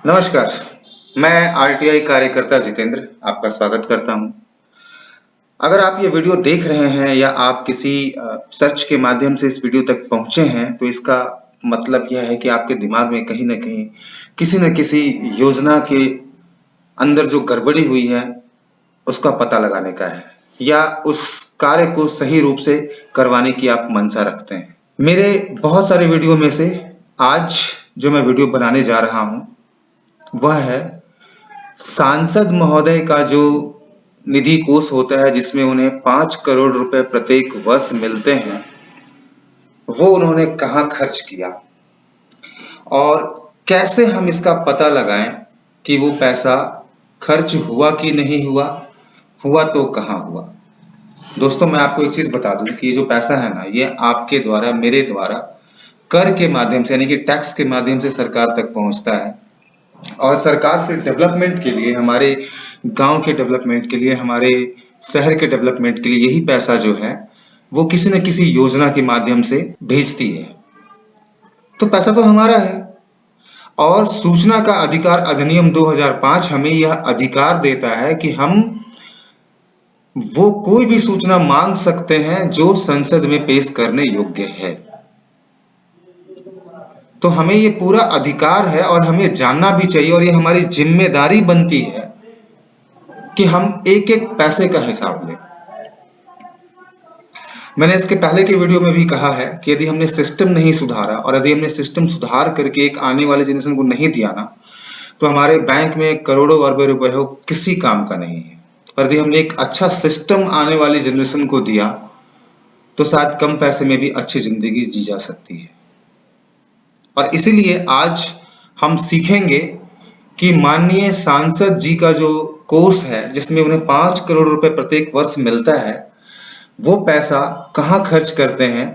नमस्कार, मैं आरटीआई कार्यकर्ता जितेंद्र आपका स्वागत करता हूं। अगर आप ये वीडियो देख रहे हैं या आप किसी सर्च के माध्यम से इस वीडियो तक पहुंचे हैं, तो इसका मतलब यह है कि आपके दिमाग में कहीं न कहीं किसी न किसी योजना के अंदर जो गड़बड़ी हुई है, उसका पता लगाने का है या उस कार्य को सही रूप से करवाने की आप मंशा रखते हैं। मेरे बहुत सारे वीडियो में से आज जो मैं वीडियो बनाने जा रहा हूं, वह है सांसद महोदय का जो निधि कोष होता है जिसमें उन्हें 5 करोड़ रुपए प्रत्येक वर्ष मिलते हैं, वो उन्होंने कहाँ खर्च किया और कैसे हम इसका पता लगाएं कि वो पैसा खर्च हुआ कि नहीं हुआ, हुआ तो कहाँ हुआ। दोस्तों, मैं आपको एक चीज बता दूं कि ये जो पैसा है ना, ये आपके द्वारा, मेरे द्वारा कर के माध्यम से यानी कि टैक्स के माध्यम से सरकार तक पहुंचता है और सरकार फिर डेवलपमेंट के लिए, हमारे गांव के डेवलपमेंट के लिए, हमारे शहर के डेवलपमेंट के लिए यही पैसा जो है वो किसी न किसी योजना के माध्यम से भेजती है। तो पैसा तो हमारा है और सूचना का अधिकार अधिनियम 2005 हमें यह अधिकार देता है कि हम वो कोई भी सूचना मांग सकते हैं जो संसद में पेश करने योग्य है। तो हमें ये पूरा अधिकार है और हमें जानना भी चाहिए और ये हमारी जिम्मेदारी बनती है कि हम एक एक पैसे का हिसाब लें। मैंने इसके पहले के वीडियो में भी कहा है कि यदि हमने सिस्टम नहीं सुधारा और यदि हमने सिस्टम सुधार करके एक आने वाले जनरेशन को नहीं दिया ना, तो हमारे बैंक में करोड़ों अरबों रुपए हो किसी काम का नहीं है। पर यदि हमने एक अच्छा सिस्टम आने वाली जनरेशन को दिया तो शायद कम पैसे में भी अच्छी जिंदगी जी जा सकती है। और इसीलिए आज हम सीखेंगे कि माननीय सांसद जी का जो कोष है जिसमें उन्हें 5 करोड़ रुपए प्रत्येक वर्ष मिलता है, वो पैसा कहाँ खर्च करते हैं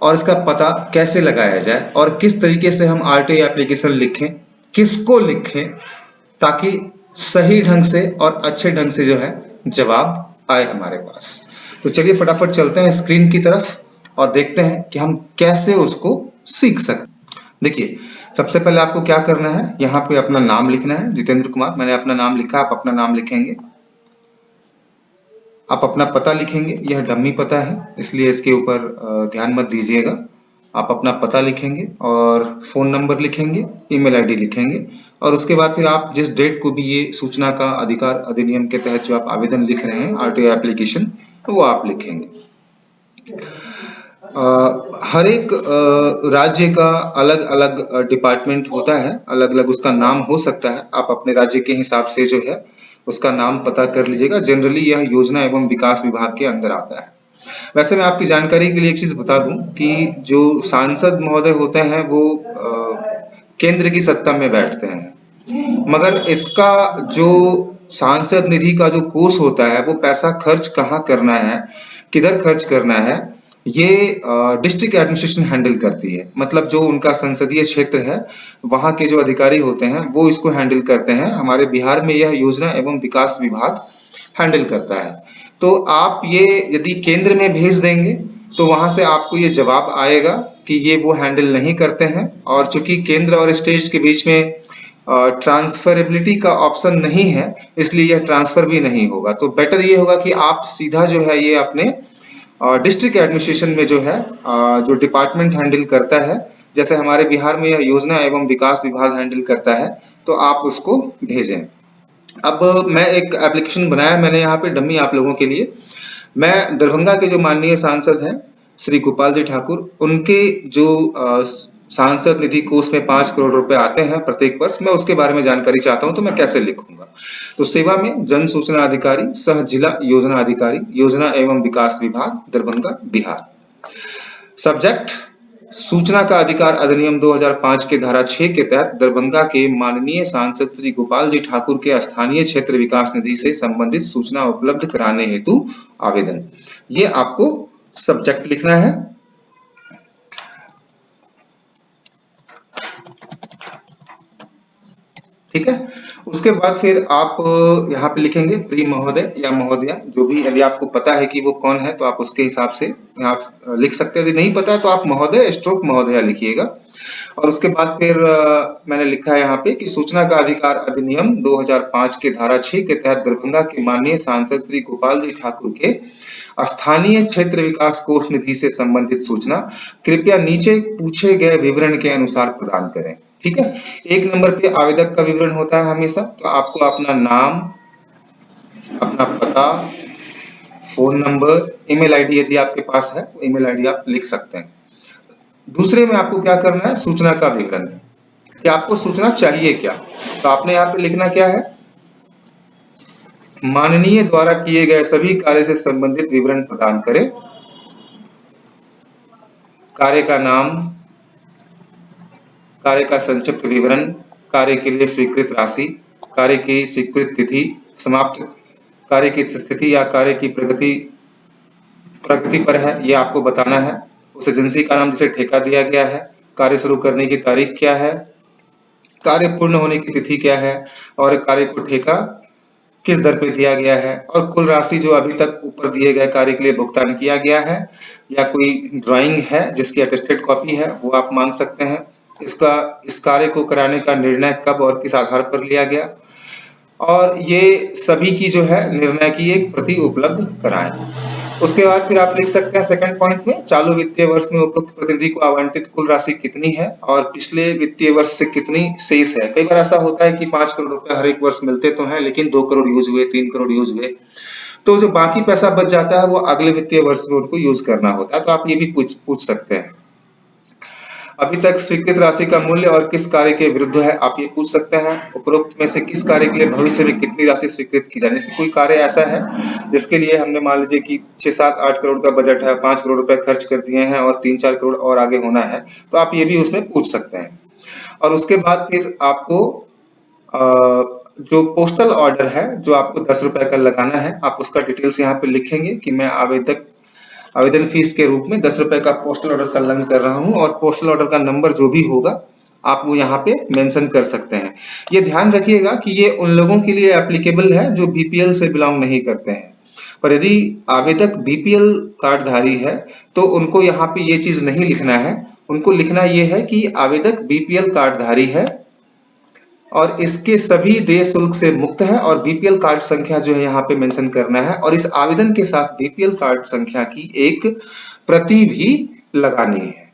और इसका पता कैसे लगाया जाए और किस तरीके से हम आरटीआई एप्लीकेशन लिखें, किसको लिखें, ताकि सही ढंग से और अच्छे ढंग से जो है जवाब आए हमारे पास। तो चलिए फटाफट चलते हैं स्क्रीन की तरफ और देखते हैं कि हम कैसे उसको सीख सकते हैं। देखिए, सबसे पहले आपको क्या करना है, यहाँ पे अपना नाम लिखना है, जितेंद्र कुमार। मैंने अपना नाम लिखा, आप अपना नाम लिखेंगे। आप अपना पता लिखेंगे, यह डमी पता है इसलिए इसके ऊपर ध्यान मत दीजिएगा। आप अपना पता लिखेंगे और फोन नंबर लिखेंगे, ईमेल आईडी लिखेंगे और उसके बाद फिर आप जिस डेट को भी ये सूचना का अधिकार अधिनियम के तहत जो आप आवेदन लिख रहे हैं आरटीआई एप्लीकेशन, वो आप लिखेंगे। हर एक राज्य का अलग अलग डिपार्टमेंट होता है, अलग अलग उसका नाम हो सकता है। आप अपने राज्य के हिसाब से जो है उसका नाम पता कर लीजिएगा। जनरली यह योजना एवं विकास विभाग के अंदर आता है। वैसे मैं आपकी जानकारी के लिए एक चीज बता दूं कि जो सांसद महोदय होते हैं वो केंद्र की सत्ता में बैठते हैं, मगर इसका जो सांसद निधि का जो कोष होता है वो पैसा खर्च कहाँ करना है, किधर खर्च करना है, ये डिस्ट्रिक्ट एडमिनिस्ट्रेशन हैंडल करती है। मतलब जो उनका संसदीय क्षेत्र है वहां के जो अधिकारी होते हैं वो इसको हैंडल करते हैं। हमारे बिहार में यह योजना एवं विकास विभाग हैंडल करता है। तो आप ये यदि केंद्र में भेज देंगे तो वहां से आपको ये जवाब आएगा कि ये वो हैंडल नहीं करते हैं, और चूंकि केंद्र और स्टेट के बीच में ट्रांसफरेबिलिटी का ऑप्शन नहीं है इसलिए यह ट्रांसफर भी नहीं होगा। तो बेटर ये होगा कि आप सीधा जो है ये अपने डिस्ट्रिक्ट एडमिनिस्ट्रेशन में जो है जो डिपार्टमेंट हैंडल करता है, जैसे हमारे बिहार में यह योजना एवं विकास विभाग हैंडल करता है, तो आप उसको भेजें। अब मैं एक एप्लीकेशन बनाया मैंने यहाँ पे डमी आप लोगों के लिए। मैं दरभंगा के जो माननीय सांसद हैं श्री गोपाल जी ठाकुर, उनके जो सांसद निधि कोष में 5 करोड़ रुपए आते हैं प्रत्येक वर्ष, मैं उसके बारे में जानकारी चाहता हूं तो मैं कैसे लिखूंगा। तो सेवा में जन सूचना अधिकारी सह जिला योजना अधिकारी, योजना एवं विकास विभाग, दरभंगा, बिहार। सब्जेक्ट सूचना का अधिकार अधिनियम 2005 के धारा 6 के तहत दरभंगा के माननीय सांसद श्री गोपाल जी ठाकुर के स्थानीय क्षेत्र विकास निधि से संबंधित सूचना उपलब्ध कराने हेतु आवेदन। ये आपको सब्जेक्ट लिखना है। ठीक है, उसके बाद फिर आप यहाँ पे लिखेंगे प्रिय महोदय या महोदया, जो भी, यदि आपको पता है कि वो कौन है तो आप उसके हिसाब से यहाँ लिख सकते हैं। यदि नहीं पता है तो आप महोदय स्ट्रोक महोदया लिखिएगा। और उसके बाद फिर मैंने लिखा है यहाँ पे कि सूचना का अधिकार अधिनियम 2005 के धारा 6 के तहत दरभंगा के माननीय सांसद श्री गोपाल जी ठाकुर के स्थानीय क्षेत्र विकास कोष निधि से संबंधित सूचना कृपया नीचे पूछे गए विवरण के अनुसार प्रदान करें। ठीक है, एक नंबर पे आवेदक का विवरण होता है हमेशा, तो आपको अपना नाम, अपना पता, फोन नंबर, ईमेल आईडी यदि आपके पास है तो ईमेल आईडी आप लिख सकते हैं। दूसरे में आपको क्या करना है, सूचना का विवरण, कि आपको सूचना चाहिए क्या। तो आपने यहाँ पे लिखना क्या है, माननीय द्वारा किए गए सभी कार्य से संबंधित विवरण प्रदान करें। कार्य का नाम, कार्य का संक्षिप्त विवरण, कार्य के लिए स्वीकृत राशि, कार्य की स्वीकृत तिथि, समाप्त कार्य की स्थिति या कार्य की प्रगति पर है, ये आपको बताना है। उस एजेंसी का नाम जिसे ठेका दिया गया है, कार्य शुरू करने की तारीख क्या है, कार्य पूर्ण होने की तिथि क्या है, और कार्य को ठेका किस दर पे दिया गया है, और कुल राशि जो अभी तक ऊपर दिए गए कार्य के लिए भुगतान किया गया है, या कोई ड्राइंग है जिसकी अटेस्टेड कॉपी है वो आप मांग सकते हैं। इस कार्य को कराने का निर्णय कब और किस आधार पर लिया गया, और ये सभी की जो है निर्णय की एक प्रति उपलब्ध कराएं। उसके बाद फिर आप लिख सकते हैं सेकंड पॉइंट में, चालू वित्तीय वर्ष में उपयुक्त प्रतिनिधि को आवंटित कुल राशि कितनी है और पिछले वित्तीय वर्ष से कितनी शेष है। कई बार ऐसा होता है कि 5 करोड़ रुपए हर एक वर्ष मिलते तो हैं, लेकिन 2 करोड़ यूज हुए, 3 करोड़ यूज हुए, तो जो बाकी पैसा बच जाता है वो अगले वित्तीय वर्ष में उनको यूज करना होता है। तो आप ये भी पूछ सकते हैं। अभी तक स्वीकृत राशि का मूल्य और किस कार्य के विरुद्ध है, आप ये पूछ सकते हैं। उपरोक्त में से किस कार्य के लिए भविष्य में कितनी राशि स्वीकृत की जाए। जैसे कोई कार्य ऐसा है जिसके लिए हमने मान लीजिए कि 6, 7, 8 करोड़ का बजट है, 5 करोड़ रुपए खर्च कर दिए हैं और 3, 4 करोड़ और आगे होना है, तो आप ये भी उसमें पूछ सकते हैं। और उसके बाद फिर आपको जो पोस्टल ऑर्डर है जो आपको 10 रुपए का लगाना है, आप उसका डिटेल्स यहाँ पे लिखेंगे कि मैं आवेदन फीस के रूप में 10 रुपए का पोस्टल ऑर्डर संलग्न कर रहा हूं, और पोस्टल ऑर्डर का नंबर जो भी होगा आप वो यहाँ पे मेंशन कर सकते हैं। ये ध्यान रखिएगा कि ये उन लोगों के लिए एप्लीकेबल है जो बीपीएल से बिलोंग नहीं करते हैं, पर यदि आवेदक बीपीएल कार्डधारी है तो उनको यहाँ पे ये चीज नहीं लिखना है। उनको लिखना ये है कि आवेदक बीपीएल कार्डधारी है और इसके सभी देय शुल्क से मुक्त है, और बीपीएल कार्ड संख्या जो है यहाँ पे मेंशन करना है, और इस आवेदन के साथ बीपीएल कार्ड संख्या की एक प्रति भी लगानी है।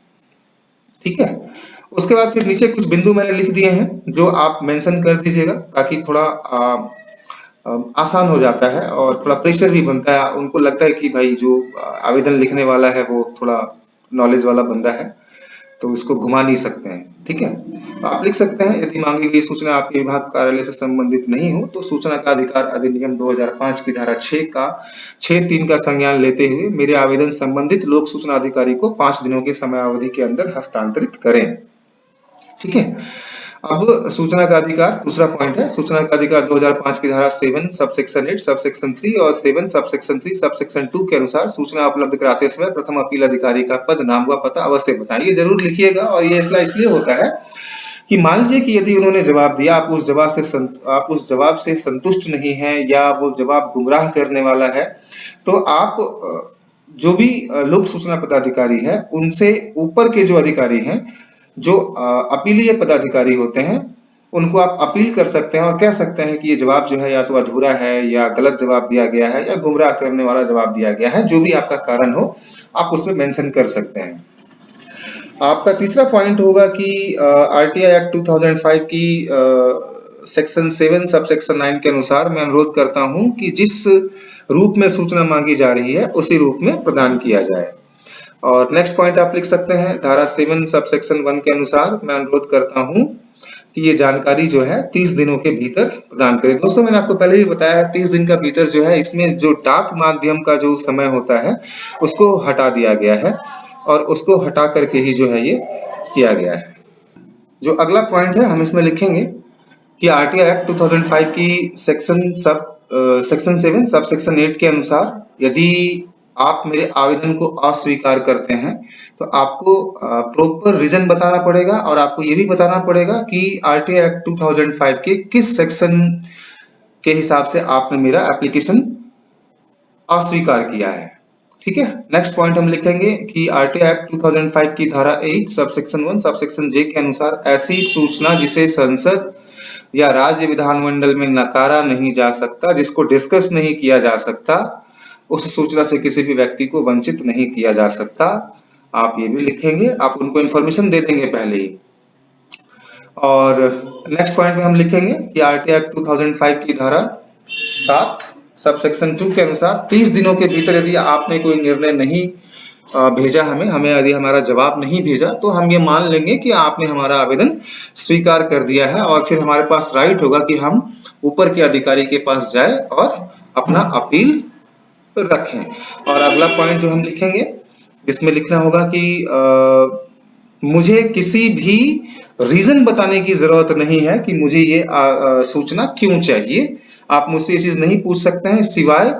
ठीक है, उसके बाद फिर नीचे कुछ बिंदु मैंने लिख दिए हैं जो आप मेंशन कर दीजिएगा, ताकि थोड़ा आसान हो जाता है और थोड़ा प्रेशर भी बनता है। उनको लगता है कि भाई जो आवेदन लिखने वाला है वो थोड़ा नॉलेज वाला बंदा है, तो उसको घुमा नहीं सकते हैं। ठीक है, तो आप लिख सकते हैं, यदि मांगी गई सूचना आपके विभाग कार्यालय से संबंधित नहीं हो तो सूचना का अधिकार अधिनियम 2005 की धारा 6(3) का संज्ञान लेते हुए मेरे आवेदन संबंधित लोक सूचना अधिकारी को 5 दिनों की समयावधि के अंदर हस्तांतरित करें। ठीक है, अब सूचना का अधिकार दूसरा पॉइंट है। सूचना का अधिकार 2005 की धारा 7 सबसेक्शन 8 सबसेक्शन 3 और 7 सबसेक्शन 3 सबसेक्शन 2 के अनुसार सूचना उपलब्ध कराते समय प्रथम अपील अधिकारी का पद, नाम व पता अवश्य बताएं। ये जरूर लिखिएगा, और ये इसलिए होता है कि मान लीजिए कि यदि उन्होंने जवाब दिया, आप उस जवाब से संतुष्ट नहीं है या वो जवाब गुमराह करने वाला है, तो आप जो भी लोक सूचना पदाधिकारी है उनसे ऊपर के जो अधिकारी हैं, जो अपीलीय पदाधिकारी होते हैं, उनको आप अपील कर सकते हैं और कह सकते हैं कि ये जवाब जो है या तो अधूरा है या गलत जवाब दिया गया है या गुमराह करने वाला जवाब दिया गया है। जो भी आपका कारण हो आप उसमें मेंशन कर सकते हैं। आपका तीसरा पॉइंट होगा कि आरटीआई एक्ट 2005 की सेक्शन 7 सबसेक्शन 9 के अनुसार मैं अनुरोध करता हूं कि जिस रूप में सूचना मांगी जा रही है उसी रूप में प्रदान किया जाए। और नेक्स्ट पॉइंट आप लिख सकते हैं, धारा 7 सबसेक्शन 1 के अनुसार मैं अनुरोध करता हूं कि ये जानकारी जो है 30 दिनों के भीतर प्रदान करें। दोस्तों, मैंने आपको पहले भी बताया है 30 दिन का भीतर जो है, इसमें जो डाक माध्यम का जो समय होता है उसको हटा दिया गया है, और उसको हटा करके ही जो है ये किया गया है। जो अगला पॉइंट है हम इसमें लिखेंगे कि आरटीआई एक्ट 2005 की सेक्शन 7 सबसेक्शन 8 के अनुसार यदि आप मेरे आवेदन को अस्वीकार करते हैं तो आपको प्रॉपर रीजन बताना पड़ेगा, और आपको ये भी बताना पड़ेगा कि आरटीआई एक्ट 2005 के किस सेक्शन के हिसाब से आपने मेरा एप्लीकेशन अस्वीकार किया है। ठीक है। नेक्स्ट पॉइंट हम लिखेंगे कि आरटीआई एक्ट 2005 की धारा 8 सबसेक्शन 1 सबसेक्शन जे के अनुसार ऐसी सूचना जिसे संसद या राज्य विधानमंडल में नकारा नहीं जा सकता, जिसको डिस्कस नहीं किया जा सकता, उस सूचना से किसी भी व्यक्ति को वंचित नहीं किया जा सकता। आप ये भी लिखेंगे, आप उनको इन्फॉर्मेशन दे देंगे पहले ही। और नेक्स्ट पॉइंट में हम लिखेंगे कि आरटीआई एक्ट 2005 की धारा 7 सबसेक्शन 2 के अनुसार 30 दिनों के भीतर यदि आपने कोई निर्णय नहीं भेजा हमें यदि हमारा जवाब नहीं भेजा, तो हम ये मान लेंगे कि आपने हमारा आवेदन स्वीकार कर दिया है, और फिर हमारे पास राइट होगा कि हम ऊपर के अधिकारी के पास जाए और अपना अपील रखें। और अगला पॉइंट जो हम लिखेंगे, इसमें लिखना होगा कि मुझे किसी भी रीजन बताने की जरूरत नहीं है कि मुझे ये सूचना क्यों चाहिए। आप मुझसे ये चीज नहीं पूछ सकते हैं सिवाय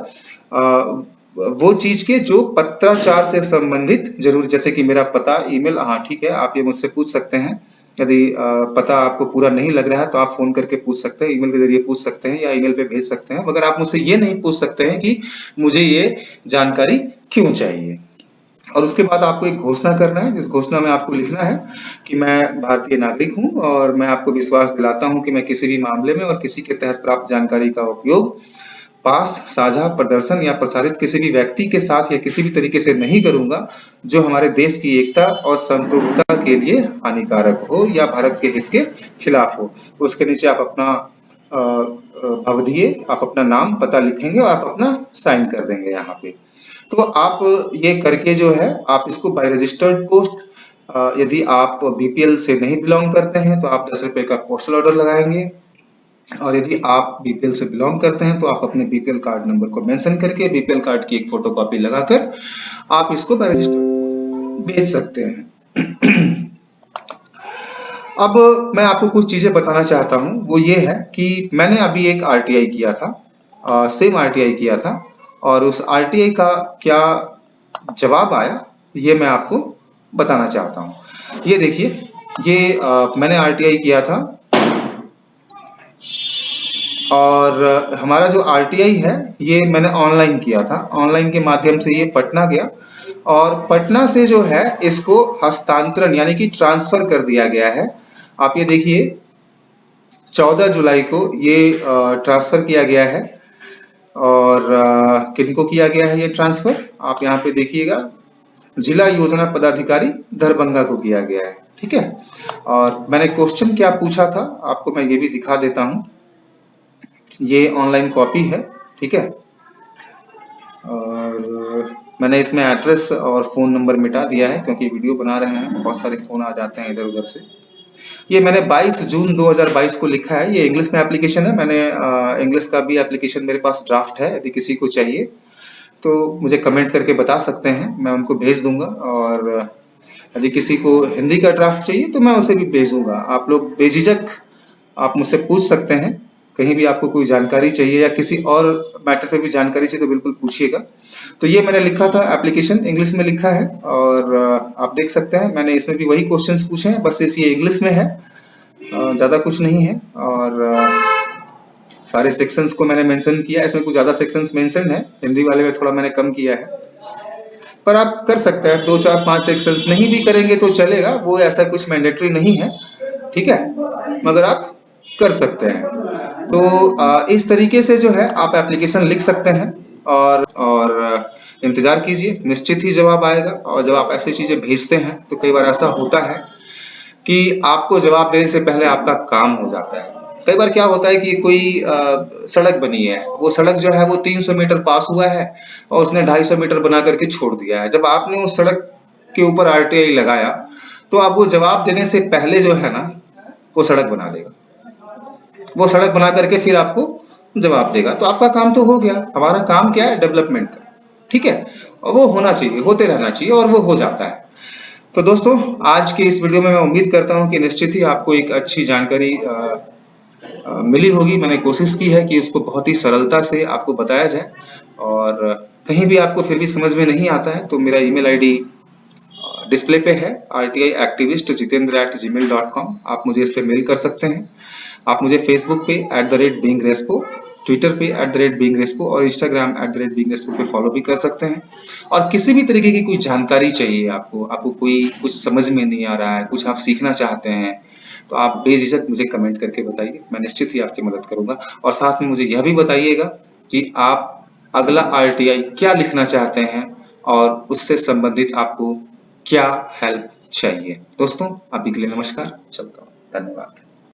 वो चीज के जो पत्राचार से संबंधित जरूर, जैसे कि मेरा पता, ईमेल। हाँ ठीक है, आप ये मुझसे पूछ सकते हैं। यदि पता आपको पूरा नहीं लग रहा है तो आप फोन करके पूछ सकते हैं, ईमेल के जरिए पूछ सकते हैं या ईमेल पे भेज सकते हैं, मगर आप मुझसे ये नहीं पूछ सकते हैं कि मुझे ये जानकारी क्यों चाहिए। और उसके बाद आपको एक घोषणा करना है, जिस घोषणा में आपको लिखना है कि मैं भारतीय नागरिक हूं और मैं आपको विश्वास दिलाता हूं कि मैं किसी भी मामले में और किसी के तहत प्राप्त जानकारी का उपयोग पास, साझा, प्रदर्शन या प्रसारित किसी भी व्यक्ति के साथ या किसी भी तरीके से नहीं करूंगा जो हमारे देश की एकता और संप्रभुता के लिए हानिकारक हो या भारत के हित के खिलाफ हो। उसके नीचे आप अपना अवधिये, आप अपना नाम, पता लिखेंगे और आप अपना साइन कर देंगे यहाँ पे। तो आप ये करके जो है आप इसको बाय रजिस्टर्ड पोस्ट, यदि आप बीपीएल से नहीं बिलोंग करते हैं तो आप 10 रुपए का पोस्टल ऑर्डर लगाएंगे, और यदि आप बीपीएल से बिलोंग करते हैं तो आप अपने बीपीएल कार्ड नंबर को मेंशन करके बीपीएल कार्ड की एक फोटोकॉपी लगाकर आप इसको बाय रजिस्टर्ड भेज सकते हैं। अब मैं आपको कुछ चीजें बताना चाहता हूं, वो ये है कि मैंने अभी एक आरटीआई किया था, सेम आरटीआई किया था, और उस आरटीआई का क्या जवाब आया ये मैं आपको बताना चाहता हूं। ये देखिए, ये मैंने आरटीआई किया था, और हमारा जो आरटीआई है ये मैंने ऑनलाइन किया था। ऑनलाइन के माध्यम से ये पटना गया, और पटना से जो है इसको हस्तांतरण यानी कि ट्रांसफर कर दिया गया है। आप ये देखिए, 14 जुलाई को ये ट्रांसफर किया गया है। और किनको किया गया है ये ट्रांसफर, आप यहाँ पे देखिएगा, जिला योजना पदाधिकारी दरभंगा को किया गया है। ठीक है, और मैंने क्वेश्चन क्या पूछा था आपको मैं ये भी दिखा देता हूं। ये ऑनलाइन कॉपी है, ठीक है, और मैंने इसमें एड्रेस और फोन नंबर मिटा दिया है क्योंकि वीडियो बना रहे हैं, बहुत सारे फोन आ जाते हैं इधर उधर से। ये मैंने 22 जून 2022 को लिखा है। ये इंग्लिश में एप्लीकेशन है, मैंने इंग्लिश का भी एप्लीकेशन मेरे पास ड्राफ्ट है, यदि किसी को चाहिए तो मुझे कमेंट करके बता सकते हैं, मैं उनको भेज दूंगा। और यदि किसी को हिंदी का ड्राफ्ट चाहिए तो मैं उसे भी भेज दूंगा। आप लोग बेझिझक आप मुझसे पूछ सकते हैं, कहीं भी आपको कोई जानकारी चाहिए या किसी और मैटर पे भी जानकारी चाहिए तो बिल्कुल पूछिएगा। तो ये मैंने लिखा था, एप्लीकेशन इंग्लिश में लिखा है, और आप देख सकते हैं मैंने इसमें भी वही क्वेश्चंस पूछे हैं, बस सिर्फ ये इंग्लिश में है, ज़्यादा कुछ नहीं है। और सारे सेक्शंस को मैंने मेंशन किया, इसमें कुछ ज़्यादा सेक्शंस मेंशन है, हिंदी वाले में थोड़ा मैंने कम किया है, पर आप कर सकते हैं। 2, 4, 5 सेक्शंस नहीं भी करेंगे तो चलेगा, वो ऐसा कुछ मैंडेटरी नहीं है, ठीक है, मगर आप कर सकते हैं। तो इस तरीके से जो है आप एप्लीकेशन लिख सकते हैं, और इंतजार कीजिए, निश्चित ही जवाब आएगा। और जब आप ऐसी चीजें भेजते हैं तो कई बार ऐसा होता है कि आपको जवाब देने से पहले आपका काम हो जाता है। कई बार क्या होता है कि कोई सड़क बनी है, वो सड़क जो है वो 300 मीटर पास हुआ है और उसने 250 मीटर बना करके छोड़ दिया है। जब आपने उस सड़क के ऊपर आरटीआई लगाया तो आप वो जवाब देने से पहले जो है ना वो सड़क बना देगा, वो सड़क बना करके फिर आपको जवाब देगा। तो आपका काम तो हो गया। हमारा काम क्या है, डेवलपमेंट का, ठीक है, और वो होना चाहिए, होते रहना चाहिए, और वो हो जाता है। तो दोस्तों, आज के इस वीडियो में मैं उम्मीद करता हूं कि निश्चित ही आपको एक अच्छी जानकारी मिली होगी। मैंने कोशिश की है कि उसको बहुत ही सरलता से आपको बताया जाए, और कहीं भी आपको फिर भी समझ में नहीं आता है तो मेरा ईमेल आईडी डिस्प्ले पे है, rtiactivist@gmail.com। आप मुझे इस पे मेल कर सकते हैं। आप मुझे फेसबुक पे @beingrespo ट्विटर पे @beingrespo और इंस्टाग्राम @beingrespo पे फॉलो भी कर सकते हैं। और किसी भी तरीके की कोई जानकारी चाहिए आपको कोई कुछ समझ में नहीं आ रहा है, कुछ आप सीखना चाहते हैं, तो आप बेझिझक मुझे कमेंट करके बताइए, मैं निश्चित ही आपकी मदद करूँगा। और साथ में मुझे यह भी बताइएगा कि आप अगला आरटीआई क्या लिखना चाहते हैं और उससे संबंधित आपको क्या हेल्प चाहिए। दोस्तों, अभी के लिए नमस्कार, चलता हूँ। धन्यवाद।